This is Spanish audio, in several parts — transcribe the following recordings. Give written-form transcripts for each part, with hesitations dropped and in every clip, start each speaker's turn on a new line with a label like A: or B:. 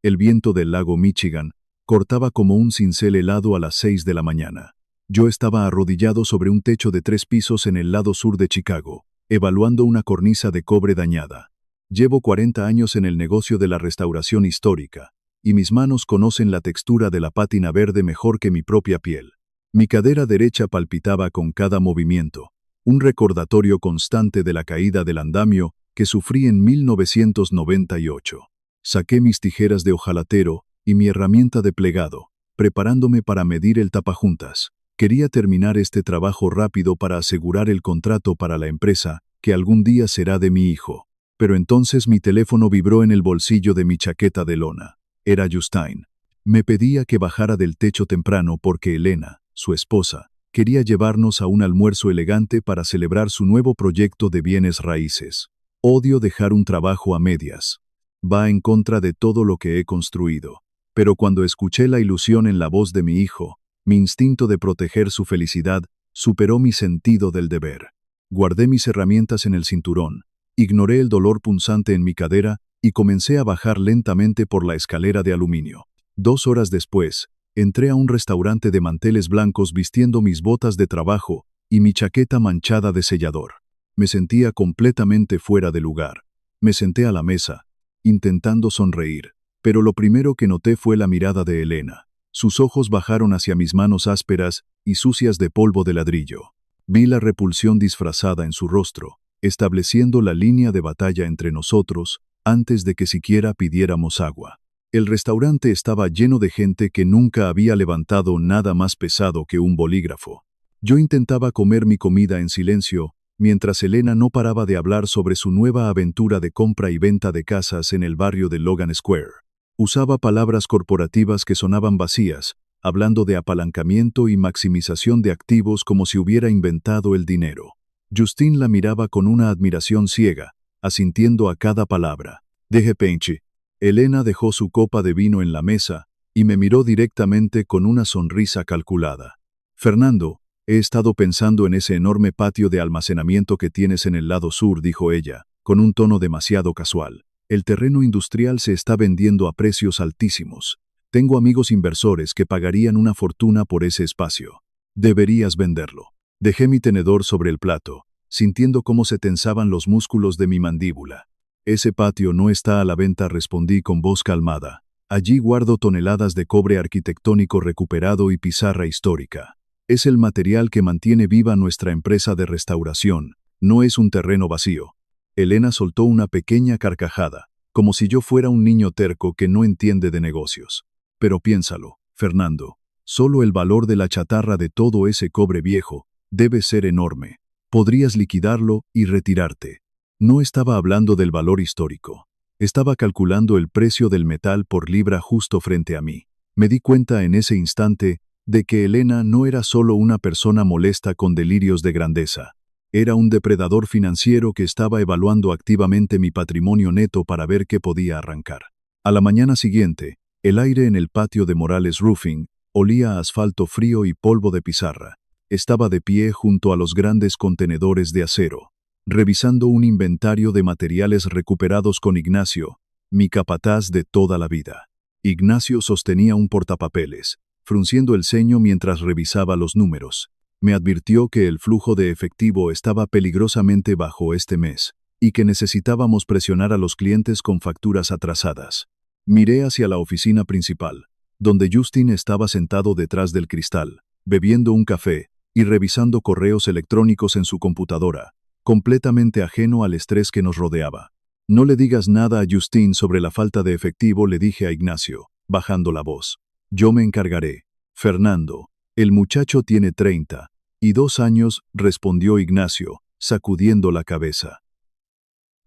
A: El viento del lago Michigan cortaba como un cincel helado a las 6 de la mañana. Yo estaba arrodillado sobre un techo de 3 pisos en el lado sur de Chicago, evaluando una cornisa de cobre dañada. Llevo 40 años en el negocio de la restauración histórica, y mis manos conocen la textura de la pátina verde mejor que mi propia piel. Mi cadera derecha palpitaba con cada movimiento, un recordatorio constante de la caída del andamio que sufrí en 1998. Saqué mis tijeras de hojalatero y mi herramienta de plegado, preparándome para medir el tapajuntas. Quería terminar este trabajo rápido para asegurar el contrato para la empresa, que algún día será de mi hijo. Pero entonces mi teléfono vibró en el bolsillo de mi chaqueta de lona. Era Justine. Me pedía que bajara del techo temprano porque Elena, su esposa, quería llevarnos a un almuerzo elegante para celebrar su nuevo proyecto de bienes raíces. Odio dejar un trabajo a medias. Va en contra de todo lo que he construido. Pero cuando escuché la ilusión en la voz de mi hijo, mi instinto de proteger su felicidad superó mi sentido del deber. Guardé mis herramientas en el cinturón, ignoré el dolor punzante en mi cadera y comencé a bajar lentamente por la escalera de aluminio. 2 horas después, entré a un restaurante de manteles blancos vistiendo mis botas de trabajo y mi chaqueta manchada de sellador. Me sentía completamente fuera de lugar. Me senté a la mesa, intentando sonreír, pero lo primero que noté fue la mirada de Elena. Sus ojos bajaron hacia mis manos ásperas y sucias de polvo de ladrillo. Vi la repulsión disfrazada en su rostro, estableciendo la línea de batalla entre nosotros antes de que siquiera pidiéramos agua. El restaurante estaba lleno de gente que nunca había levantado nada más pesado que un bolígrafo. Yo intentaba comer mi comida en silencio, mientras Elena no paraba de hablar sobre su nueva aventura de compra y venta de casas en el barrio de Logan Square. Usaba palabras corporativas que sonaban vacías, hablando de apalancamiento y maximización de activos como si hubiera inventado el dinero. Justine la miraba con una admiración ciega, asintiendo a cada palabra. Deje penche. Elena dejó su copa de vino en la mesa y me miró directamente con una sonrisa calculada. Fernando, he estado pensando en ese enorme patio de almacenamiento que tienes en el lado sur, dijo ella, con un tono demasiado casual. El terreno industrial se está vendiendo a precios altísimos. Tengo amigos inversores que pagarían una fortuna por ese espacio. Deberías venderlo. Dejé mi tenedor sobre el plato, sintiendo cómo se tensaban los músculos de mi mandíbula. Ese patio no está a la venta, respondí con voz calmada. Allí guardo toneladas de cobre arquitectónico recuperado y pizarra histórica. Es el material que mantiene viva nuestra empresa de restauración. No es un terreno vacío. Elena soltó una pequeña carcajada, como si yo fuera un niño terco que no entiende de negocios. Pero piénsalo, Fernando, solo el valor de la chatarra de todo ese cobre viejo debe ser enorme. Podrías liquidarlo y retirarte. No estaba hablando del valor histórico. Estaba calculando el precio del metal por libra justo frente a mí. Me di cuenta en ese instante de que Elena no era solo una persona molesta con delirios de grandeza. Era un depredador financiero que estaba evaluando activamente mi patrimonio neto para ver qué podía arrancar. A la mañana siguiente, el aire en el patio de Morales Roofing olía a asfalto frío y polvo de pizarra. Estaba de pie junto a los grandes contenedores de acero, revisando un inventario de materiales recuperados con Ignacio, mi capataz de toda la vida. Ignacio sostenía un portapapeles, frunciendo el ceño mientras revisaba los números. Me advirtió que el flujo de efectivo estaba peligrosamente bajo este mes y que necesitábamos presionar a los clientes con facturas atrasadas. Miré hacia la oficina principal, donde Justin estaba sentado detrás del cristal, bebiendo un café y revisando correos electrónicos en su computadora, completamente ajeno al estrés que nos rodeaba. No le digas nada a Justin sobre la falta de efectivo, le dije a Ignacio, bajando la voz. Yo me encargaré. Fernando, el muchacho tiene 32 años, respondió Ignacio, sacudiendo la cabeza.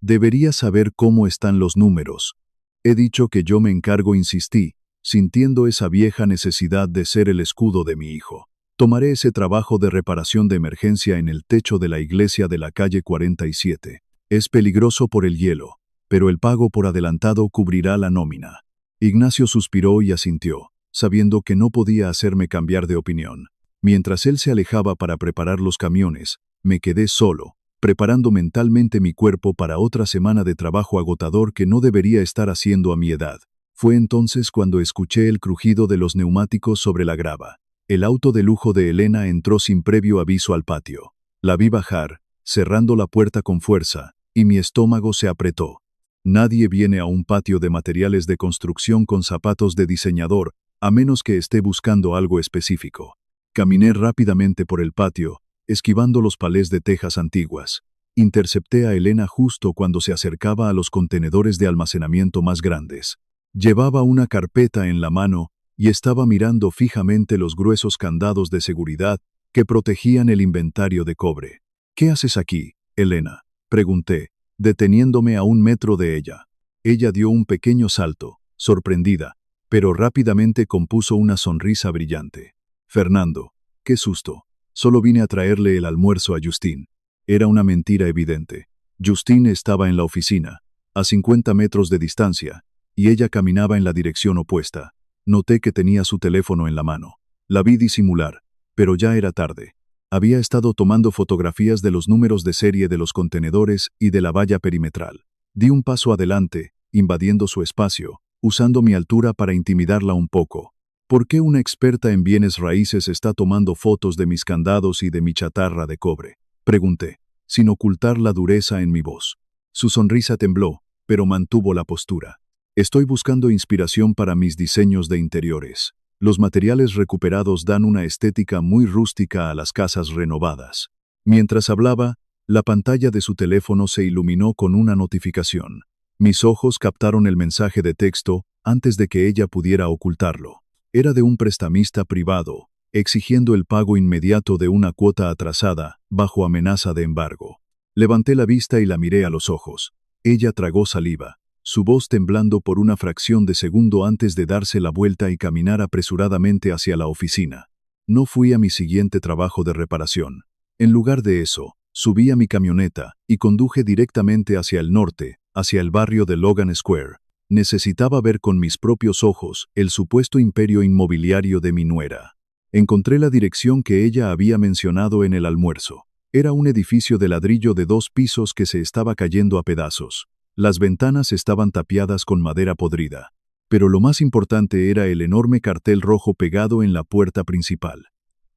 A: Deberías saber cómo están los números. He dicho que yo me encargo, insistí, sintiendo esa vieja necesidad de ser el escudo de mi hijo. Tomaré ese trabajo de reparación de emergencia en el techo de la iglesia de la calle 47. Es peligroso por el hielo, pero el pago por adelantado cubrirá la nómina. Ignacio suspiró y asintió, sabiendo que no podía hacerme cambiar de opinión. Mientras él se alejaba para preparar los camiones, me quedé solo, preparando mentalmente mi cuerpo para otra semana de trabajo agotador que no debería estar haciendo a mi edad. Fue entonces cuando escuché el crujido de los neumáticos sobre la grava. El auto de lujo de Elena entró sin previo aviso al patio. La vi bajar, cerrando la puerta con fuerza, y mi estómago se apretó. Nadie viene a un patio de materiales de construcción con zapatos de diseñador, a menos que esté buscando algo específico. Caminé rápidamente por el patio, esquivando los palés de tejas antiguas. Intercepté a Elena justo cuando se acercaba a los contenedores de almacenamiento más grandes. Llevaba una carpeta en la mano y estaba mirando fijamente los gruesos candados de seguridad que protegían el inventario de cobre. «¿Qué haces aquí, Elena?», pregunté, deteniéndome a 1 metro de ella. Ella dio un pequeño salto, sorprendida, pero rápidamente compuso una sonrisa brillante. «Fernando, qué susto. Solo vine a traerle el almuerzo a Justine». Era una mentira evidente. Justine estaba en la oficina, a 50 metros de distancia, y ella caminaba en la dirección opuesta. Noté que tenía su teléfono en la mano. La vi disimular, pero ya era tarde. Había estado tomando fotografías de los números de serie de los contenedores y de la valla perimetral. Di un paso adelante, invadiendo su espacio, usando mi altura para intimidarla un poco. ¿Por qué una experta en bienes raíces está tomando fotos de mis candados y de mi chatarra de cobre?, pregunté, sin ocultar la dureza en mi voz. Su sonrisa tembló, pero mantuvo la postura. «Estoy buscando inspiración para mis diseños de interiores. Los materiales recuperados dan una estética muy rústica a las casas renovadas». Mientras hablaba, la pantalla de su teléfono se iluminó con una notificación. Mis ojos captaron el mensaje de texto antes de que ella pudiera ocultarlo. Era de un prestamista privado, exigiendo el pago inmediato de una cuota atrasada, bajo amenaza de embargo. Levanté la vista y la miré a los ojos. Ella tragó saliva, su voz temblando por una fracción de segundo antes de darse la vuelta y caminar apresuradamente hacia la oficina. No fui a mi siguiente trabajo de reparación. En lugar de eso, subí a mi camioneta y conduje directamente hacia el norte, hacia el barrio de Logan Square. Necesitaba ver con mis propios ojos el supuesto imperio inmobiliario de mi nuera. Encontré la dirección que ella había mencionado en el almuerzo. Era un edificio de ladrillo de 2 pisos que se estaba cayendo a pedazos. Las ventanas estaban tapiadas con madera podrida. Pero lo más importante era el enorme cartel rojo pegado en la puerta principal.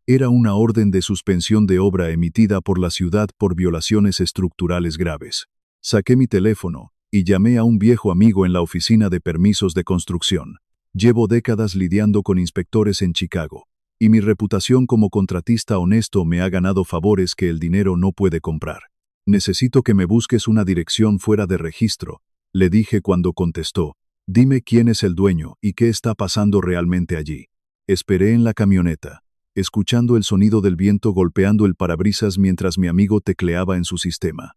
A: Era una orden de suspensión de obra emitida por la ciudad por violaciones estructurales graves. Saqué mi teléfono y llamé a un viejo amigo en la oficina de permisos de construcción. Llevo décadas lidiando con inspectores en Chicago, y mi reputación como contratista honesto me ha ganado favores que el dinero no puede comprar. «Necesito que me busques una dirección fuera de registro», le dije cuando contestó. «Dime quién es el dueño y qué está pasando realmente allí». Esperé en la camioneta, escuchando el sonido del viento golpeando el parabrisas mientras mi amigo tecleaba en su sistema.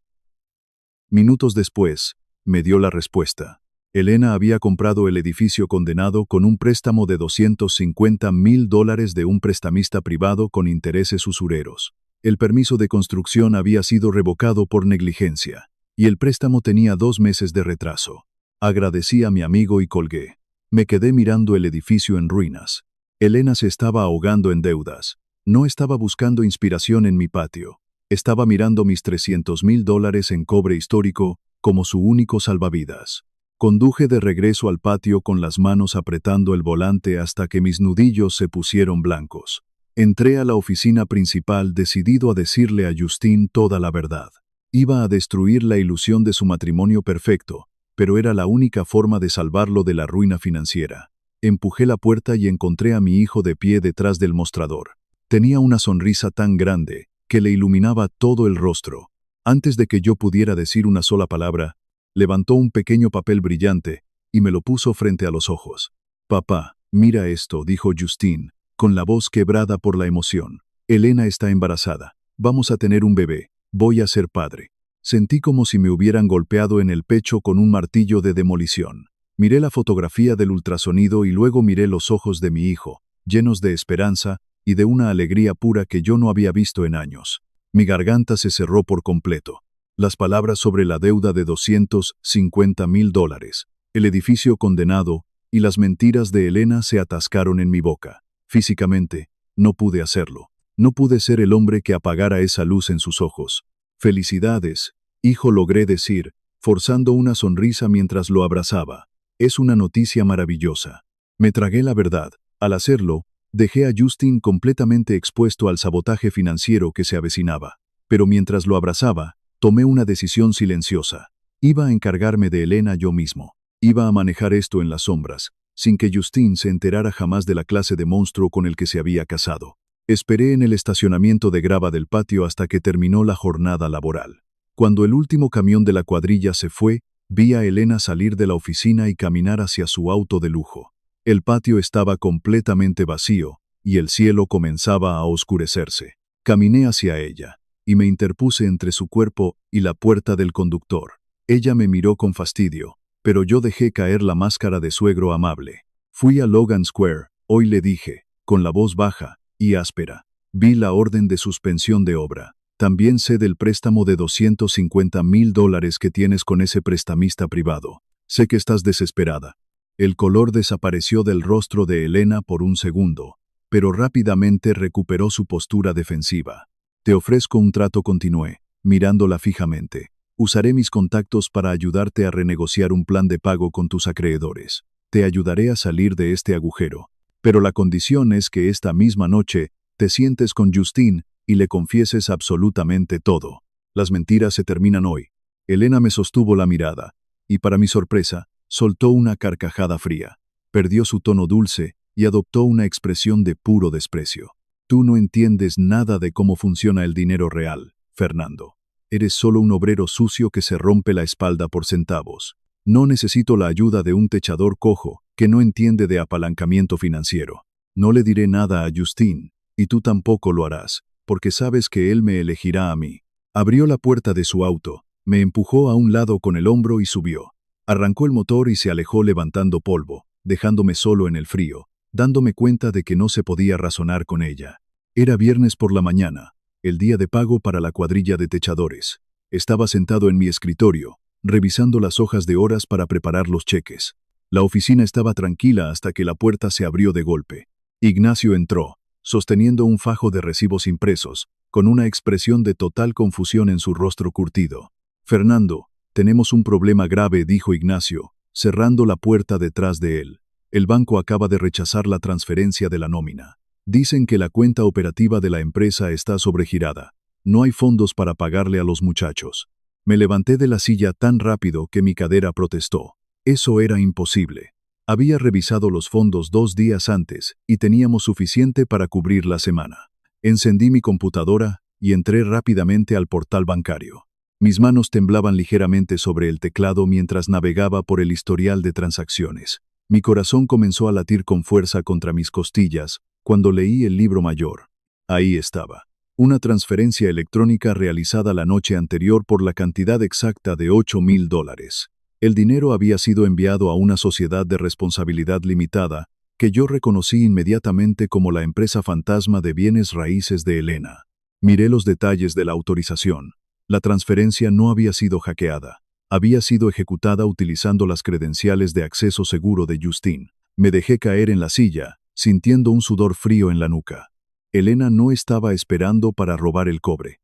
A: Minutos después, me dio la respuesta. Elena había comprado el edificio condenado con un préstamo de $250,000 de un prestamista privado con intereses usureros. El permiso de construcción había sido revocado por negligencia, y el préstamo tenía 2 meses de retraso. Agradecí a mi amigo y colgué. Me quedé mirando el edificio en ruinas. Elena se estaba ahogando en deudas. No estaba buscando inspiración en mi patio. Estaba mirando mis $300,000 en cobre histórico como su único salvavidas. Conduje de regreso al patio con las manos apretando el volante hasta que mis nudillos se pusieron blancos. Entré a la oficina principal decidido a decirle a Justine toda la verdad. Iba a destruir la ilusión de su matrimonio perfecto, pero era la única forma de salvarlo de la ruina financiera. Empujé la puerta y encontré a mi hijo de pie detrás del mostrador. Tenía una sonrisa tan grande que le iluminaba todo el rostro. Antes de que yo pudiera decir una sola palabra, levantó un pequeño papel brillante y me lo puso frente a los ojos. «Papá, mira esto», dijo Justine, con la voz quebrada por la emoción. «Elena está embarazada. Vamos a tener un bebé. Voy a ser padre». Sentí como si me hubieran golpeado en el pecho con un martillo de demolición. Miré la fotografía del ultrasonido y luego miré los ojos de mi hijo, llenos de esperanza y de una alegría pura que yo no había visto en años. Mi garganta se cerró por completo. Las palabras sobre la deuda de $250,000, el edificio condenado y las mentiras de Elena se atascaron en mi boca. Físicamente, no pude hacerlo. No pude ser el hombre que apagara esa luz en sus ojos. «Felicidades, hijo», logré decir, forzando una sonrisa mientras lo abrazaba. Es una noticia maravillosa. Me tragué la verdad. Al hacerlo, dejé a Justin completamente expuesto al sabotaje financiero que se avecinaba. Pero mientras lo abrazaba, tomé una decisión silenciosa. Iba a encargarme de Elena yo mismo. Iba a manejar esto en las sombras, sin que Justin se enterara jamás de la clase de monstruo con el que se había casado. Esperé en el estacionamiento de grava del patio hasta que terminó la jornada laboral. Cuando el último camión de la cuadrilla se fue, vi a Elena salir de la oficina y caminar hacia su auto de lujo. El patio estaba completamente vacío, y el cielo comenzaba a oscurecerse. Caminé hacia ella, y me interpuse entre su cuerpo y la puerta del conductor. Ella me miró con fastidio, pero yo dejé caer la máscara de suegro amable. Fui a Logan Square, hoy le dije, con la voz baja y áspera. Vi la orden de suspensión de obra. También sé del préstamo de $250,000 que tienes con ese prestamista privado. Sé que estás desesperada. El color desapareció del rostro de Elena por un segundo, pero rápidamente recuperó su postura defensiva. Te ofrezco un trato, continué, mirándola fijamente. Usaré mis contactos para ayudarte a renegociar un plan de pago con tus acreedores. Te ayudaré a salir de este agujero. Pero la condición es que esta misma noche te sientes con Justin y le confieses absolutamente todo. Las mentiras se terminan hoy. Elena me sostuvo la mirada, y para mi sorpresa, soltó una carcajada fría. Perdió su tono dulce y adoptó una expresión de puro desprecio. Tú no entiendes nada de cómo funciona el dinero real, Fernando. Eres solo un obrero sucio que se rompe la espalda por centavos. No necesito la ayuda de un techador cojo que no entiende de apalancamiento financiero. No le diré nada a Justin, y tú tampoco lo harás, porque sabes que él me elegirá a mí. Abrió la puerta de su auto, me empujó a un lado con el hombro y subió. Arrancó el motor y se alejó levantando polvo, dejándome solo en el frío, dándome cuenta de que no se podía razonar con ella. Era viernes por la mañana, el día de pago para la cuadrilla de techadores. Estaba sentado en mi escritorio, revisando las hojas de horas para preparar los cheques. La oficina estaba tranquila hasta que la puerta se abrió de golpe. Ignacio entró, sosteniendo un fajo de recibos impresos, con una expresión de total confusión en su rostro curtido. Fernando, tenemos un problema grave, dijo Ignacio, cerrando la puerta detrás de él. El banco acaba de rechazar la transferencia de la nómina. Dicen que la cuenta operativa de la empresa está sobregirada. No hay fondos para pagarle a los muchachos. Me levanté de la silla tan rápido que mi cadera protestó. Eso era imposible. Había revisado los fondos 2 días antes y teníamos suficiente para cubrir la semana. Encendí mi computadora y entré rápidamente al portal bancario. Mis manos temblaban ligeramente sobre el teclado mientras navegaba por el historial de transacciones. Mi corazón comenzó a latir con fuerza contra mis costillas cuando leí el libro mayor. Ahí estaba. Una transferencia electrónica realizada la noche anterior por la cantidad exacta de $8,000. El dinero había sido enviado a una sociedad de responsabilidad limitada que yo reconocí inmediatamente como la empresa fantasma de bienes raíces de Elena. Miré los detalles de la autorización. La transferencia no había sido hackeada. Había sido ejecutada utilizando las credenciales de acceso seguro de Justin. Me dejé caer en la silla, sintiendo un sudor frío en la nuca. Elena no estaba esperando para robar el cobre.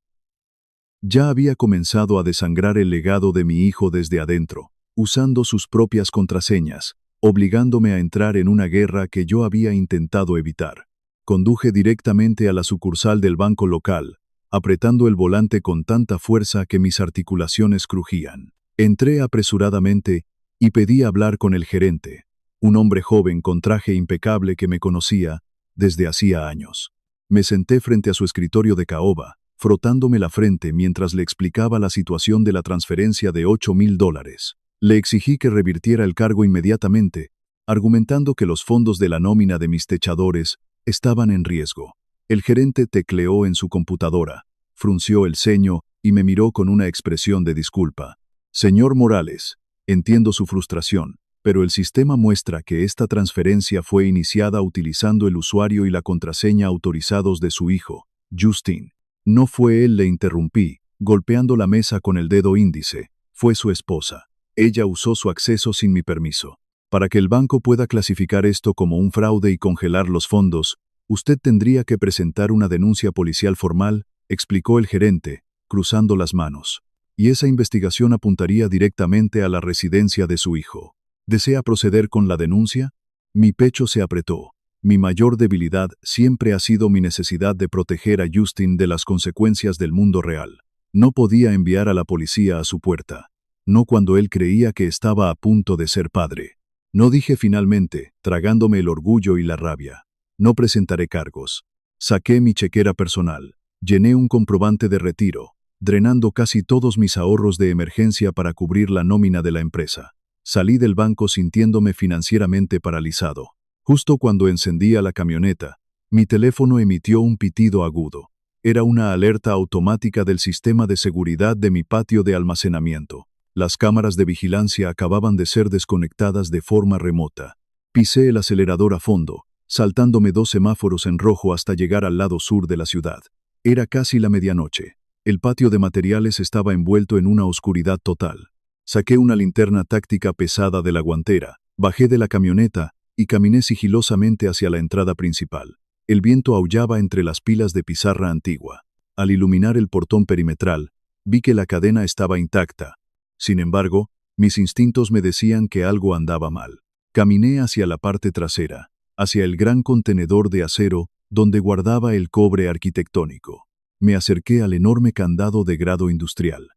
A: Ya había comenzado a desangrar el legado de mi hijo desde adentro, usando sus propias contraseñas, obligándome a entrar en una guerra que yo había intentado evitar. Conduje directamente a la sucursal del banco local, apretando el volante con tanta fuerza que mis articulaciones crujían. Entré apresuradamente y pedí hablar con el gerente, un hombre joven con traje impecable que me conocía desde hacía años. Me senté frente a su escritorio de caoba, frotándome la frente mientras le explicaba la situación de la transferencia de $8,000. Le exigí que revirtiera el cargo inmediatamente, argumentando que los fondos de la nómina de mis techadores estaban en riesgo. El gerente tecleó en su computadora, frunció el ceño y me miró con una expresión de disculpa. Señor Morales, entiendo su frustración, pero el sistema muestra que esta transferencia fue iniciada utilizando el usuario y la contraseña autorizados de su hijo, Justin. No fue él, le interrumpí, golpeando la mesa con el dedo índice. Fue su esposa. Ella usó su acceso sin mi permiso. Para que el banco pueda clasificar esto como un fraude y congelar los fondos, usted tendría que presentar una denuncia policial formal, explicó el gerente, cruzando las manos. Y esa investigación apuntaría directamente a la residencia de su hijo. ¿Desea proceder con la denuncia? Mi pecho se apretó. Mi mayor debilidad siempre ha sido mi necesidad de proteger a Justin de las consecuencias del mundo real. No podía enviar a la policía a su puerta. No cuando él creía que estaba a punto de ser padre. No dije finalmente, tragándome el orgullo y la rabia. No presentaré cargos. Saqué mi chequera personal. Llené un comprobante de retiro, drenando casi todos mis ahorros de emergencia para cubrir la nómina de la empresa. Salí del banco sintiéndome financieramente paralizado. Justo cuando encendía la camioneta, mi teléfono emitió un pitido agudo. Era una alerta automática del sistema de seguridad de mi patio de almacenamiento. Las cámaras de vigilancia acababan de ser desconectadas de forma remota. Pisé el acelerador a fondo, saltándome 2 semáforos en rojo hasta llegar al lado sur de la ciudad. Era casi la medianoche. El patio de materiales estaba envuelto en una oscuridad total. Saqué una linterna táctica pesada de la guantera, bajé de la camioneta y caminé sigilosamente hacia la entrada principal. El viento aullaba entre las pilas de pizarra antigua. Al iluminar el portón perimetral, vi que la cadena estaba intacta. Sin embargo, mis instintos me decían que algo andaba mal. Caminé hacia la parte trasera, hacia el gran contenedor de acero donde guardaba el cobre arquitectónico. Me acerqué al enorme candado de grado industrial.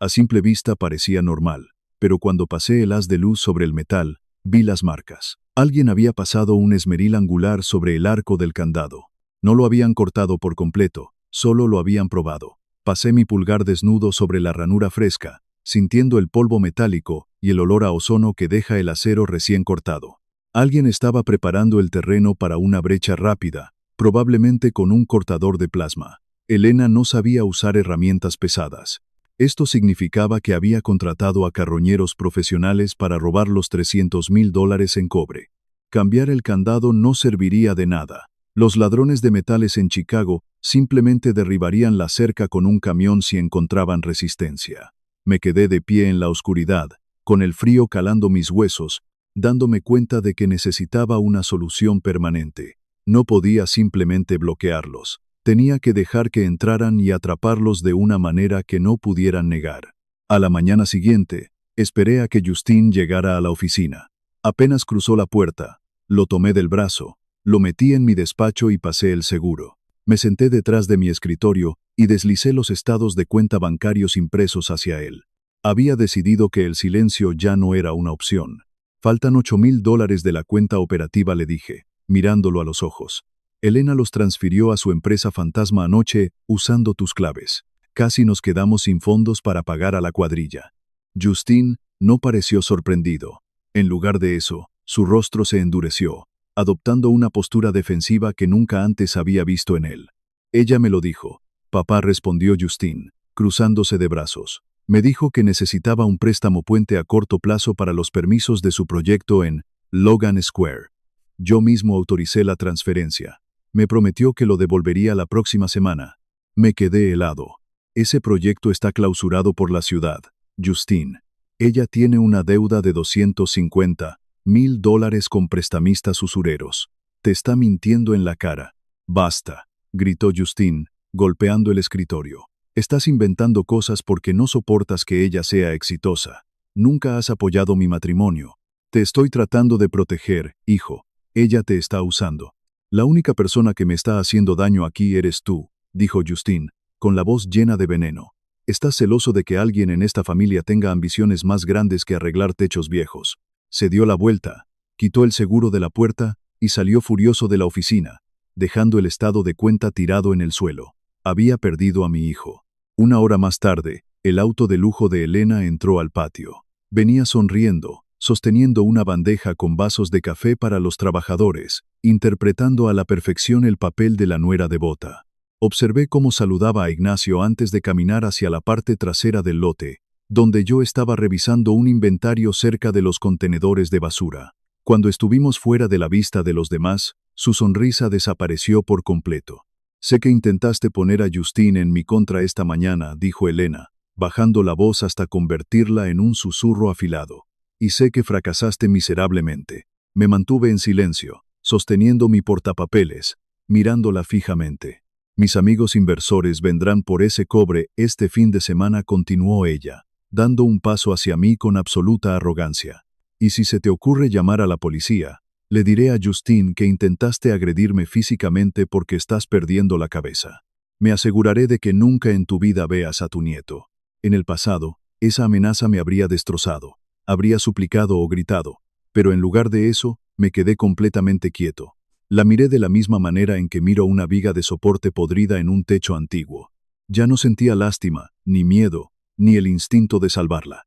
A: A simple vista parecía normal, pero cuando pasé el haz de luz sobre el metal, vi las marcas. Alguien había pasado un esmeril angular sobre el arco del candado. No lo habían cortado por completo, solo lo habían probado. Pasé mi pulgar desnudo sobre la ranura fresca, sintiendo el polvo metálico y el olor a ozono que deja el acero recién cortado. Alguien estaba preparando el terreno para una brecha rápida, probablemente con un cortador de plasma. Elena no sabía usar herramientas pesadas. Esto significaba que había contratado a carroñeros profesionales para robar los $300,000 en cobre. Cambiar el candado no serviría de nada. Los ladrones de metales en Chicago simplemente derribarían la cerca con un camión si encontraban resistencia. Me quedé de pie en la oscuridad, con el frío calando mis huesos, dándome cuenta de que necesitaba una solución permanente. No podía simplemente bloquearlos. Tenía que dejar que entraran y atraparlos de una manera que no pudieran negar. A la mañana siguiente, esperé a que Justin llegara a la oficina. Apenas cruzó la puerta, lo tomé del brazo, lo metí en mi despacho y pasé el seguro. Me senté detrás de mi escritorio y deslicé los estados de cuenta bancarios impresos hacia él. Había decidido que el silencio ya no era una opción. Faltan $8,000 de la cuenta operativa, le dije, mirándolo a los ojos. Elena los transfirió a su empresa fantasma anoche usando tus claves. Casi nos quedamos sin fondos para pagar a la cuadrilla. Justin no pareció sorprendido. En lugar de eso, su rostro se endureció, adoptando una postura defensiva que nunca antes había visto en él. Ella me lo dijo. Papá, respondió Justin, cruzándose de brazos. Me dijo que necesitaba un préstamo puente a corto plazo para los permisos de su proyecto en Logan Square. Yo mismo autoricé la transferencia. Me prometió que lo devolvería la próxima semana. Me quedé helado. Ese proyecto está clausurado por la ciudad, Justin. Ella tiene una deuda de $250,000 con prestamistas usureros. Te está mintiendo en la cara. Basta, gritó Justin, golpeando el escritorio. Estás inventando cosas porque no soportas que ella sea exitosa. Nunca has apoyado mi matrimonio. Te estoy tratando de proteger, hijo. Ella te está usando. La única persona que me está haciendo daño aquí eres tú, dijo Justin, con la voz llena de veneno. Estás celoso de que alguien en esta familia tenga ambiciones más grandes que arreglar techos viejos. Se dio la vuelta, quitó el seguro de la puerta y salió furioso de la oficina, dejando el estado de cuenta tirado en el suelo. Había perdido a mi hijo. 1 hora más tarde, el auto de lujo de Elena entró al patio. Venía sonriendo, sosteniendo una bandeja con vasos de café para los trabajadores, interpretando a la perfección el papel de la nuera devota. Observé cómo saludaba a Ignacio antes de caminar hacia la parte trasera del lote, donde yo estaba revisando un inventario cerca de los contenedores de basura. Cuando estuvimos fuera de la vista de los demás, su sonrisa desapareció por completo. Sé que intentaste poner a Justin en mi contra esta mañana, dijo Elena, bajando la voz hasta convertirla en un susurro afilado. Y sé que fracasaste miserablemente. Me mantuve en silencio, sosteniendo mi portapapeles, mirándola fijamente. Mis amigos inversores vendrán por ese cobre este fin de semana, continuó ella, dando un paso hacia mí con absoluta arrogancia. Y si se te ocurre llamar a la policía, le diré a Justine que intentaste agredirme físicamente porque estás perdiendo la cabeza. Me aseguraré de que nunca en tu vida veas a tu nieto. En el pasado, esa amenaza me habría destrozado, habría suplicado o gritado, pero en lugar de eso, me quedé completamente quieto. La miré de la misma manera en que miro una viga de soporte podrida en un techo antiguo. Ya no sentía lástima, ni miedo, ni el instinto de salvarla.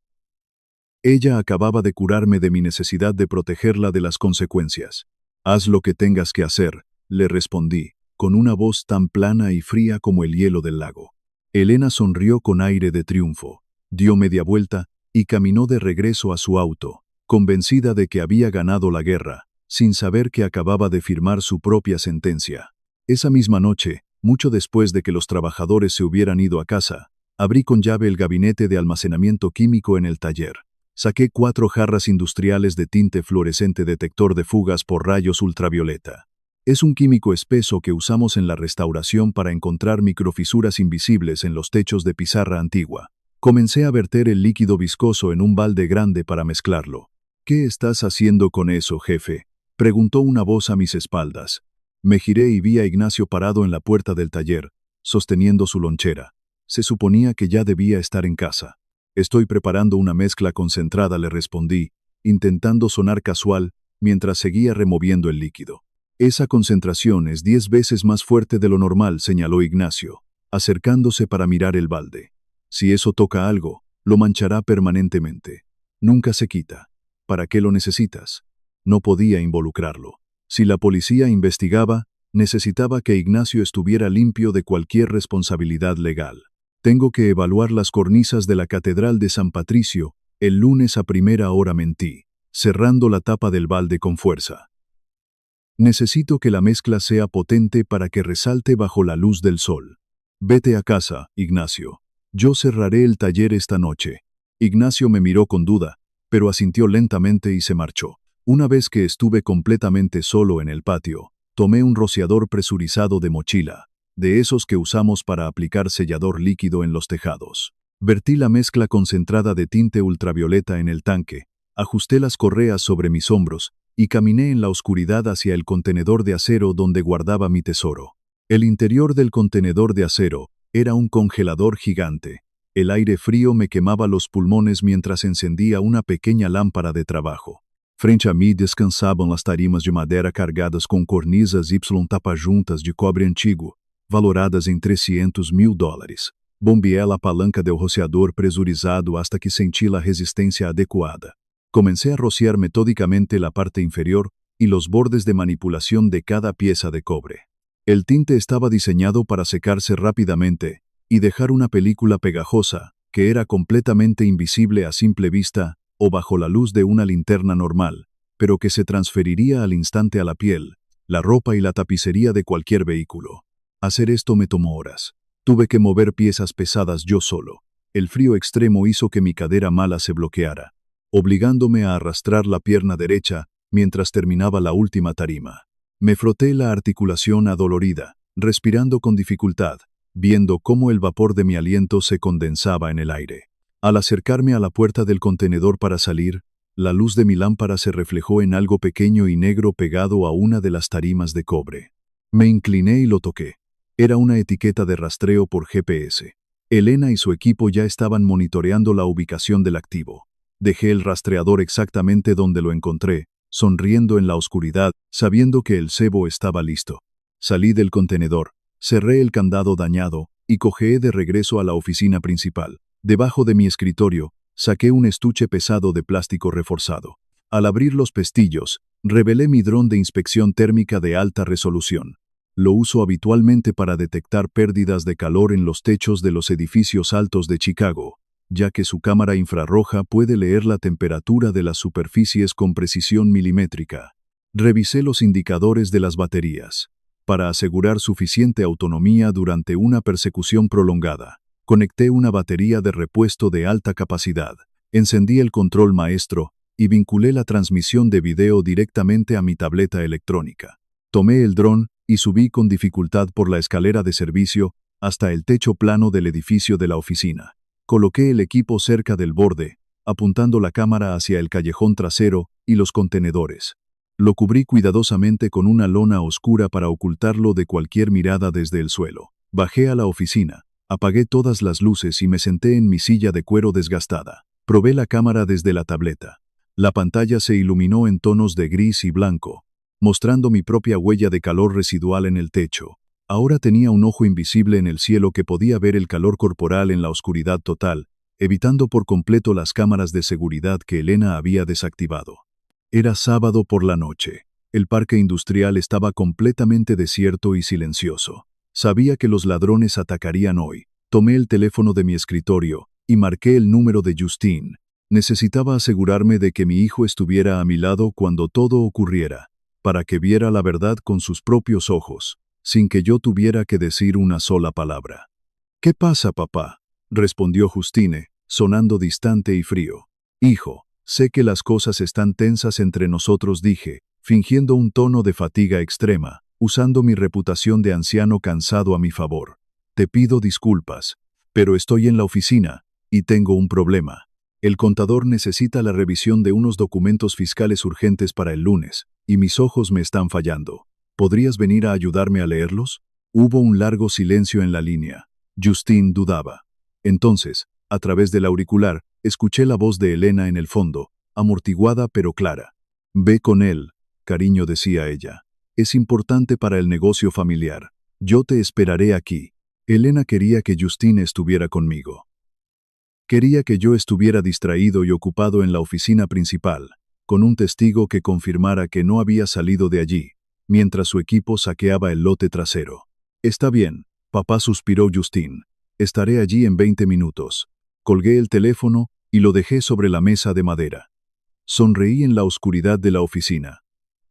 A: Ella acababa de curarme de mi necesidad de protegerla de las consecuencias. Haz lo que tengas que hacer, le respondí, con una voz tan plana y fría como el hielo del lago. Elena sonrió con aire de triunfo, dio media vuelta y caminó de regreso a su auto, convencida de que había ganado la guerra, sin saber que acababa de firmar su propia sentencia. Esa misma noche, mucho después de que los trabajadores se hubieran ido a casa, abrí con llave el gabinete de almacenamiento químico en el taller. Saqué 4 jarras industriales de tinte fluorescente detector de fugas por rayos ultravioleta. Es un químico espeso que usamos en la restauración para encontrar microfisuras invisibles en los techos de pizarra antigua. Comencé a verter el líquido viscoso en un balde grande para mezclarlo. ¿Qué estás haciendo con eso, jefe?, preguntó una voz a mis espaldas. Me giré y vi a Ignacio parado en la puerta del taller, sosteniendo su lonchera. Se suponía que ya debía estar en casa. Estoy preparando una mezcla concentrada, le respondí, intentando sonar casual, mientras seguía removiendo el líquido. Esa concentración es 10 veces más fuerte de lo normal, señaló Ignacio, acercándose para mirar el balde. Si eso toca algo, lo manchará permanentemente. Nunca se quita. ¿Para qué lo necesitas? No podía involucrarlo. Si la policía investigaba, necesitaba que Ignacio estuviera limpio de cualquier responsabilidad legal. Tengo que evaluar las cornisas de la Catedral de San Patricio. El lunes a primera hora, mentí, cerrando la tapa del balde con fuerza. Necesito que la mezcla sea potente para que resalte bajo la luz del sol. Vete a casa, Ignacio. Yo cerraré el taller esta noche. Ignacio me miró con duda, pero asintió lentamente y se marchó. Una vez que estuve completamente solo en el patio, tomé un rociador presurizado de mochila, de esos que usamos para aplicar sellador líquido en los tejados. Vertí la mezcla concentrada de tinte ultravioleta en el tanque, ajusté las correas sobre mis hombros y caminé en la oscuridad hacia el contenedor de acero donde guardaba mi tesoro. El interior del contenedor de acero era un congelador gigante. El aire frío me quemaba los pulmones mientras encendía una pequeña lámpara de trabajo. Frente a mí descansaban las tarimas de madera cargadas con cornisas Y tapajuntas de cobre antigo, valoradas em $300.000. Bombeé la palanca del rociador presurizado hasta que sentí la resistencia adecuada. Comencé a rociar metódicamente la parte inferior y los bordes de manipulación de cada pieza de cobre. El tinte estaba diseñado para secarse rápidamente y dejar una película pegajosa que era completamente invisible a simple vista o bajo la luz de una linterna normal, pero que se transferiría al instante a la piel, la ropa y la tapicería de cualquier vehículo. Hacer esto me tomó horas. Tuve que mover piezas pesadas yo solo. El frío extremo hizo que mi cadera mala se bloqueara, obligándome a arrastrar la pierna derecha mientras terminaba la última tarima. Me froté la articulación adolorida, respirando con dificultad, viendo cómo el vapor de mi aliento se condensaba en el aire. Al acercarme a la puerta del contenedor para salir, la luz de mi lámpara se reflejó en algo pequeño y negro pegado a una de las tarimas de cobre. Me incliné y lo toqué. Era una etiqueta de rastreo por GPS. Elena y su equipo ya estaban monitoreando la ubicación del activo. Dejé el rastreador exactamente donde lo encontré, sonriendo en la oscuridad, sabiendo que el cebo estaba listo. Salí del contenedor, cerré el candado dañado y cojeé de regreso a la oficina principal. Debajo de mi escritorio, saqué un estuche pesado de plástico reforzado. Al abrir los pestillos, revelé mi dron de inspección térmica de alta resolución. Lo uso habitualmente para detectar pérdidas de calor en los techos de los edificios altos de Chicago, ya que su cámara infrarroja puede leer la temperatura de las superficies con precisión milimétrica. Revisé los indicadores de las baterías. Para asegurar suficiente autonomía durante una persecución prolongada, conecté una batería de repuesto de alta capacidad, encendí el control maestro y vinculé la transmisión de video directamente a mi tableta electrónica. Tomé el dron y subí con dificultad por la escalera de servicio hasta el techo plano del edificio de la oficina. Coloqué el equipo cerca del borde apuntando la cámara hacia el callejón trasero y los contenedores. Lo cubrí cuidadosamente con una lona oscura para ocultarlo de cualquier mirada desde el suelo. Bajé a la oficina, apagué todas las luces y me senté en mi silla de cuero desgastada. Probé la cámara desde la tableta. La pantalla se iluminó en tonos de gris y blanco, mostrando mi propia huella de calor residual en el techo. Ahora tenía un ojo invisible en el cielo que podía ver el calor corporal en la oscuridad total, evitando por completo las cámaras de seguridad que Elena había desactivado. Era sábado por la noche. El parque industrial estaba completamente desierto y silencioso. Sabía que los ladrones atacarían hoy. Tomé el teléfono de mi escritorio y marqué el número de Justine. Necesitaba asegurarme de que mi hijo estuviera a mi lado cuando todo ocurriera, para que viera la verdad con sus propios ojos, sin que yo tuviera que decir una sola palabra. «¿Qué pasa, papá?», respondió Justine, sonando distante y frío. «Hijo, sé que las cosas están tensas entre nosotros», dije, fingiendo un tono de fatiga extrema, usando mi reputación de anciano cansado a mi favor. «Te pido disculpas, pero estoy en la oficina y tengo un problema. El contador necesita la revisión de unos documentos fiscales urgentes para el lunes, y mis ojos me están fallando. ¿Podrías venir a ayudarme a leerlos?». Hubo un largo silencio en la línea. Justine dudaba. Entonces, a través del auricular, escuché la voz de Elena en el fondo, amortiguada pero clara. «Ve con él», cariño, decía ella. «Es importante para el negocio familiar. Yo te esperaré aquí». Elena quería que Justine estuviera conmigo. Quería que yo estuviera distraído y ocupado en la oficina principal, con un testigo que confirmara que no había salido de allí, mientras su equipo saqueaba el lote trasero. «Está bien», papá, suspiró Justine. «Estaré allí en 20 minutos». Colgué el teléfono y lo dejé sobre la mesa de madera. Sonreí en la oscuridad de la oficina.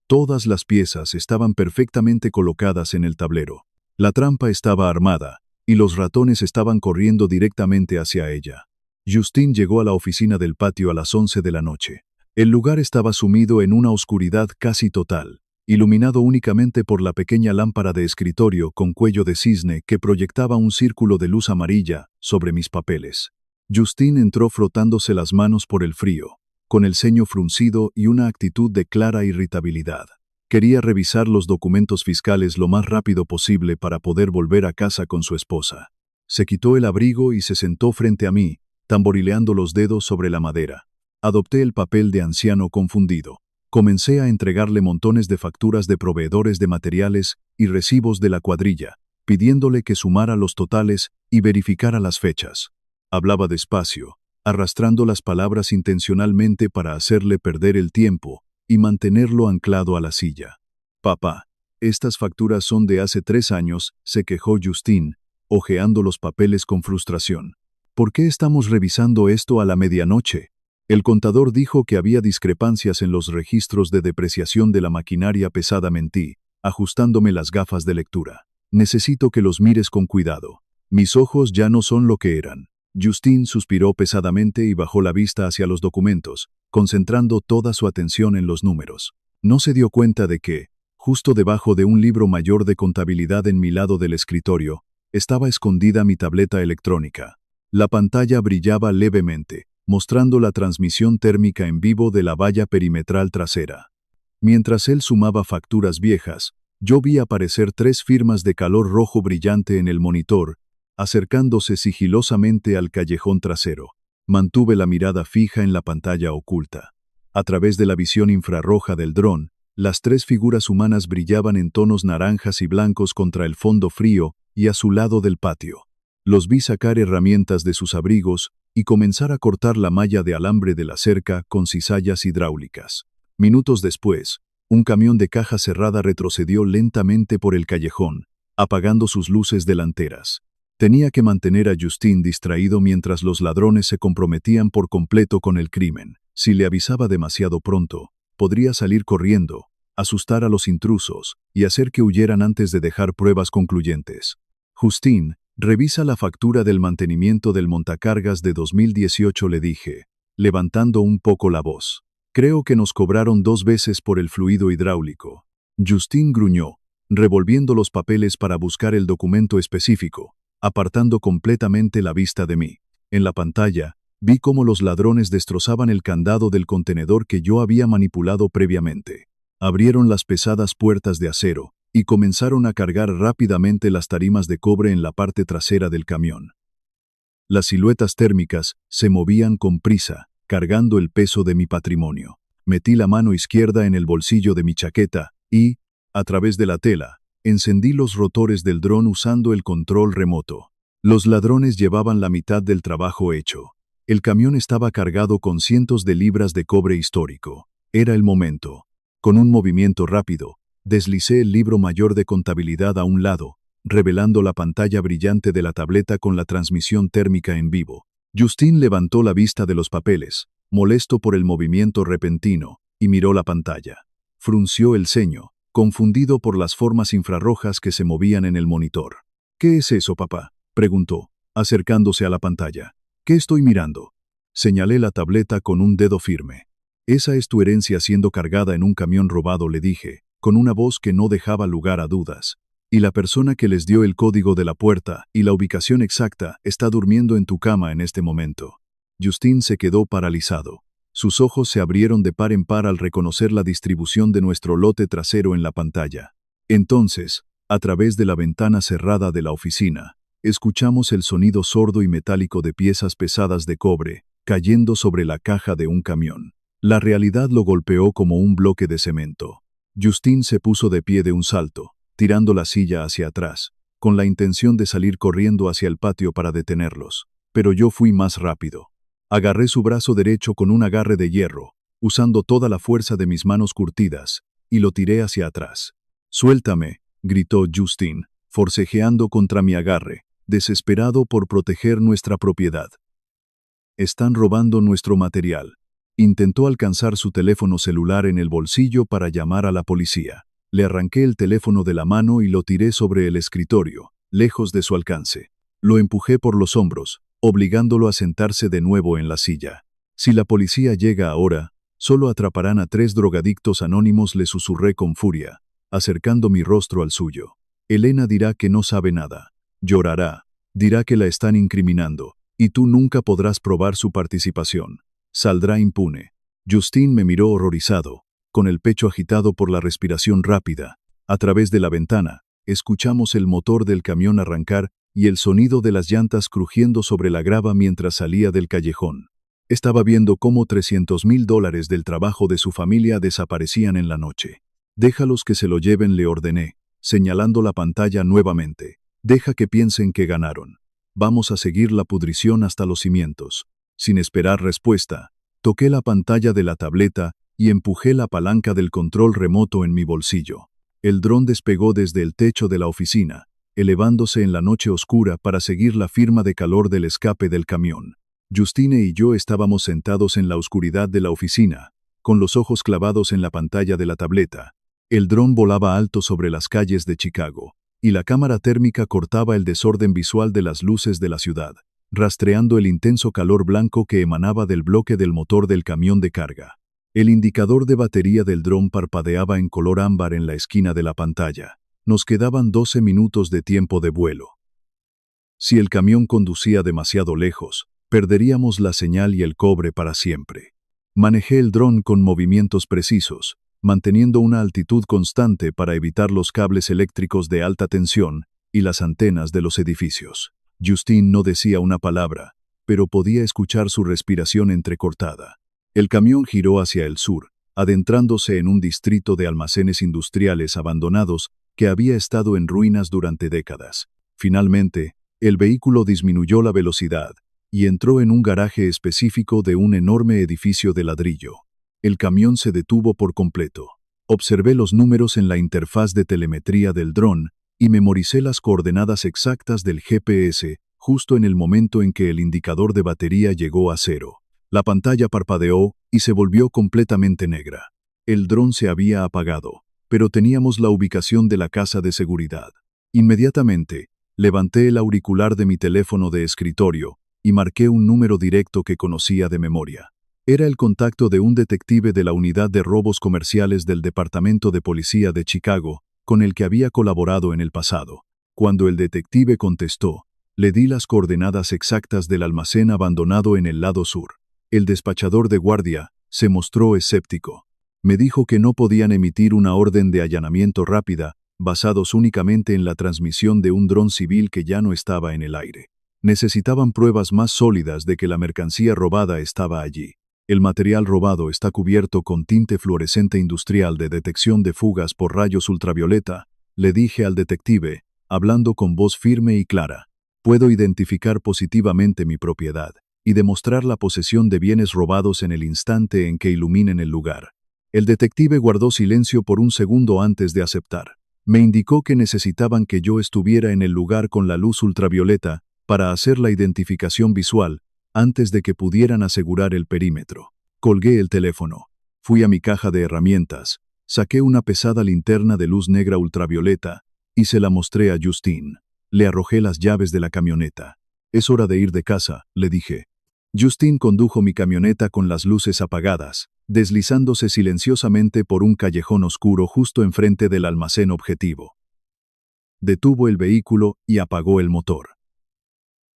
A: Todas las piezas estaban perfectamente colocadas en el tablero. La trampa estaba armada, y los ratones estaban corriendo directamente hacia ella. Justine llegó a la oficina del patio a las 11 de la noche. El lugar estaba sumido en una oscuridad casi total, iluminado únicamente por la pequeña lámpara de escritorio con cuello de cisne que proyectaba un círculo de luz amarilla sobre mis papeles. Justine entró frotándose las manos por el frío, con el ceño fruncido y una actitud de clara irritabilidad. Quería revisar los documentos fiscales lo más rápido posible para poder volver a casa con su esposa. Se quitó el abrigo y se sentó frente a mí, tamborileando los dedos sobre la madera. Adopté el papel de anciano confundido. Comencé a entregarle montones de facturas de proveedores de materiales y recibos de la cuadrilla, pidiéndole que sumara los totales y verificara las fechas. Hablaba despacio, arrastrando las palabras intencionalmente para hacerle perder el tiempo y mantenerlo anclado a la silla. «Papá, estas facturas son de hace 3 años», se quejó Justine, hojeando los papeles con frustración. «¿Por qué estamos revisando esto a la medianoche?». El contador dijo que había discrepancias en los registros de depreciación de la maquinaria pesada. Mentí, ajustándome las gafas de lectura. «Necesito que los mires con cuidado. Mis ojos ya no son lo que eran». Justine suspiró pesadamente y bajó la vista hacia los documentos, concentrando toda su atención en los números. No se dio cuenta de que, justo debajo de un libro mayor de contabilidad en mi lado del escritorio, estaba escondida mi tableta electrónica. La pantalla brillaba levemente, mostrando la transmisión térmica en vivo de la valla perimetral trasera. Mientras él sumaba facturas viejas, yo vi aparecer 3 firmas de color rojo brillante en el monitor, acercándose sigilosamente al callejón trasero. Mantuve la mirada fija en la pantalla oculta. A través de la visión infrarroja del dron, las 3 figuras humanas brillaban en tonos naranjas y blancos contra el fondo frío y azulado del patio. Los vi sacar herramientas de sus abrigos y comenzar a cortar la malla de alambre de la cerca con cizallas hidráulicas. Minutos después, un camión de caja cerrada retrocedió lentamente por el callejón, apagando sus luces delanteras. Tenía que mantener a Justine distraído mientras los ladrones se comprometían por completo con el crimen. Si le avisaba demasiado pronto, podría salir corriendo, asustar a los intrusos y hacer que huyeran antes de dejar pruebas concluyentes. «Justine, revisa la factura del mantenimiento del montacargas de 2018», le dije, levantando un poco la voz. «Creo que nos cobraron 2 veces por el fluido hidráulico». Justine gruñó, revolviendo los papeles para buscar el documento específico, apartando completamente la vista de mí. En la pantalla, Vi cómo los ladrones destrozaban el candado del contenedor que yo había manipulado previamente. Abrieron las pesadas puertas de acero y comenzaron a cargar rápidamente las tarimas de cobre en la parte trasera del camión. Las siluetas térmicas se movían con prisa, cargando el peso de mi patrimonio. Metí la mano izquierda en el bolsillo de mi chaqueta y, a través de la tela, encendí los rotores del dron usando el control remoto. Los ladrones llevaban la mitad del trabajo hecho. El camión estaba cargado con cientos de libras de cobre histórico. Era el momento. Con un movimiento rápido, deslicé el libro mayor de contabilidad a un lado, revelando la pantalla brillante de la tableta con la transmisión térmica en vivo. Justin levantó la vista de los papeles, molesto por el movimiento repentino, y miró la pantalla. Frunció el ceño, confundido por las formas infrarrojas que se movían en el monitor. «¿Qué es eso, papá?», preguntó, acercándose a la pantalla. «¿Qué estoy mirando?». Señalé la tableta con un dedo firme. «Esa es tu herencia siendo cargada en un camión robado», le dije, con una voz que no dejaba lugar a dudas. «Y la persona que les dio el código de la puerta y la ubicación exacta está durmiendo en tu cama en este momento». Justin se quedó paralizado. Sus ojos se abrieron de par en par al reconocer la distribución de nuestro lote trasero en la pantalla. Entonces, a través de la ventana cerrada de la oficina, escuchamos el sonido sordo y metálico de piezas pesadas de cobre cayendo sobre la caja de un camión. La realidad lo golpeó como un bloque de cemento. Justin se puso de pie de un salto, tirando la silla hacia atrás, con la intención de salir corriendo hacia el patio para detenerlos. Pero yo fui más rápido. Agarré su brazo derecho con un agarre de hierro, usando toda la fuerza de mis manos curtidas, y lo tiré hacia atrás. «Suéltame», gritó Justin, forcejeando contra mi agarre, desesperado por proteger nuestra propiedad. «Están robando nuestro material». Intentó alcanzar su teléfono celular en el bolsillo para llamar a la policía. Le arranqué el teléfono de la mano y lo tiré sobre el escritorio, lejos de su alcance. Lo empujé por los hombros, obligándolo a sentarse de nuevo en la silla. «Si la policía llega ahora, solo atraparán a 3 drogadictos anónimos», le susurré con furia, acercando mi rostro al suyo. «Elena dirá que no sabe nada. Llorará, dirá que la están incriminando, y tú nunca podrás probar su participación. Saldrá impune». Justin me miró horrorizado, con el pecho agitado por la respiración rápida. A través de la ventana, escuchamos el motor del camión arrancar y el sonido de las llantas crujiendo sobre la grava mientras salía del callejón. Estaba viendo cómo $300,000 del trabajo de su familia desaparecían en la noche. «Déjalos que se lo lleven», le ordené, señalando la pantalla nuevamente. «Deja que piensen que ganaron. Vamos a seguir la pudrición hasta los cimientos». Sin esperar respuesta, toqué la pantalla de la tableta y empujé la palanca del control remoto en mi bolsillo. El dron despegó desde el techo de la oficina, elevándose en la noche oscura para seguir la firma de calor del escape del camión. Justine y yo estábamos sentados en la oscuridad de la oficina, con los ojos clavados en la pantalla de la tableta. El dron volaba alto sobre las calles de Chicago, y la cámara térmica cortaba el desorden visual de las luces de la ciudad, rastreando el intenso calor blanco que emanaba del bloque del motor del camión de carga. El indicador de batería del dron parpadeaba en color ámbar en la esquina de la pantalla. Nos quedaban 12 minutos de tiempo de vuelo. Si el camión conducía demasiado lejos, perderíamos la señal y el cobre para siempre. Manejé el dron con movimientos precisos, manteniendo una altitud constante para evitar los cables eléctricos de alta tensión y las antenas de los edificios. Justin no decía una palabra, pero podía escuchar su respiración entrecortada. El camión giró hacia el sur, adentrándose en un distrito de almacenes industriales abandonados que había estado en ruinas durante décadas. Finalmente, el vehículo disminuyó la velocidad y entró en un garaje específico de un enorme edificio de ladrillo. El camión se detuvo por completo. Observé los números en la interfaz de telemetría del dron y memoricé las coordenadas exactas del GPS justo en el momento en que el indicador de batería llegó a 0. La pantalla parpadeó y se volvió completamente negra. El dron se había apagado, pero teníamos la ubicación de la casa de seguridad. Inmediatamente, levanté el auricular de mi teléfono de escritorio y marqué un número directo que conocía de memoria. Era el contacto de un detective de la Unidad de Robos Comerciales del Departamento de Policía de Chicago, con el que había colaborado en el pasado. Cuando el detective contestó, Le di las coordenadas exactas del almacén abandonado en el lado sur. El despachador de guardia se mostró escéptico. Me dijo que no podían emitir una orden de allanamiento rápida, basados únicamente en la transmisión de un dron civil que ya no estaba en el aire. Necesitaban pruebas más sólidas de que la mercancía robada estaba allí. El material robado está cubierto con tinte fluorescente industrial de detección de fugas por rayos ultravioleta, le dije al detective, hablando con voz firme y clara. Puedo identificar positivamente mi propiedad y demostrar la posesión de bienes robados en el instante en que iluminen el lugar. El detective guardó silencio por un segundo antes de aceptar. Me indicó que necesitaban que yo estuviera en el lugar con la luz ultravioleta para hacer la identificación visual antes de que pudieran asegurar el perímetro. Colgué el teléfono. Fui a mi caja de herramientas, saqué una pesada linterna de luz negra ultravioleta y se la mostré a Justine. Le arrojé las llaves de la camioneta. Es hora de ir de casa, le dije. Justine condujo mi camioneta con las luces apagadas, deslizándose silenciosamente por un callejón oscuro justo enfrente del almacén objetivo. Detuvo el vehículo y apagó el motor.